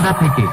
গোগরা থেকে।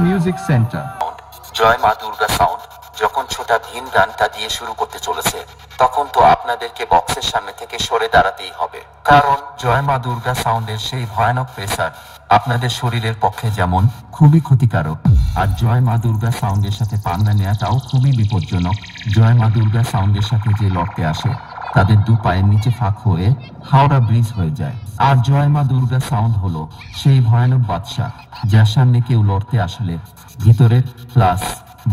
Music centre. জয় মা Durga sound যখন ছোটা ভীম গানটা দিয়ে শুরু করতে চলেছে, তখন তো আপনাদেরকে বক্সের সামনে থেকে সরে দাঁড়াতেই হবে, কারণ জয় মা দুর্গা সাউন্ডের সেই ভয়ানক প্রেসার আপনাদের শরীরের পক্ষে যেমন খুবই ক্ষতিকারক, আর জয় মা দুর্গা সাউন্ডের সাথে পান্না নেওয়াটাও খুবই বিপজ্জনক। জয় মা দুর্গা সাউন্ডের সাথে যে লড়তে আসে তাদের দু পায়ের নিচে ফাঁক হয়ে হাওড়া ব্রিজ হয়ে যায়। আর জয় মা দুর্গা সাউন্ড হলো সেই ভয়ানক বাদশা, যার সামনে কেউ লড়তে আসলে ভিতরের প্লাস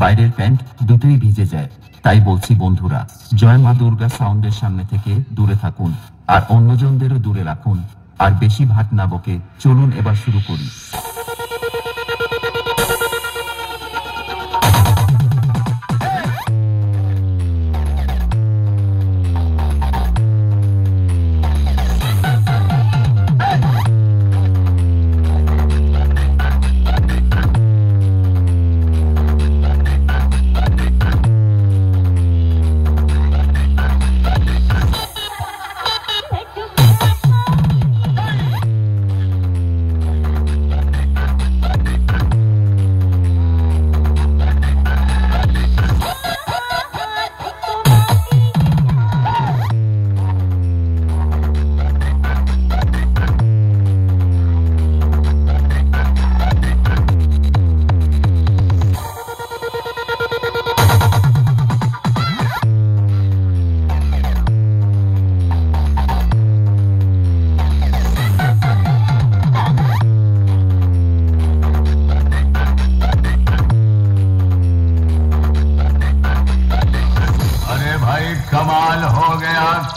বাইরের প্যান্ট দুটোই ভিজে যায়। তাই বলছি বন্ধুরা, জয় মা দুর্গা সাউন্ডের সামনে থেকে দূরে থাকুন, আর অন্যজনদেরও দূরে রাখুন। আর বেশি ভাট না বকে চলুন এবার শুরু করি।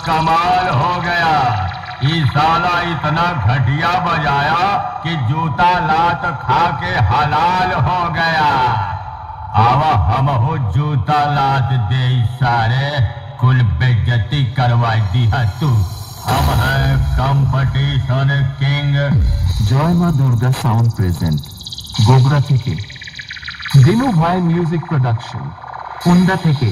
कमाल हो गया। ये साला इतना घटिया बजाया कि जूता लात खा के हलाल हो गया। आवा हम हो जूता लात दे सारे, कुल बेइज्जती करवा दी है तू। हम है कंपटीशन किंग। জয় মা দুর্গা সাউন্ড প্রেজেন্ট গোগরা থেকে। দিনু ভাই মিউজিক প্রোডাকশন কুন্দা থেকে।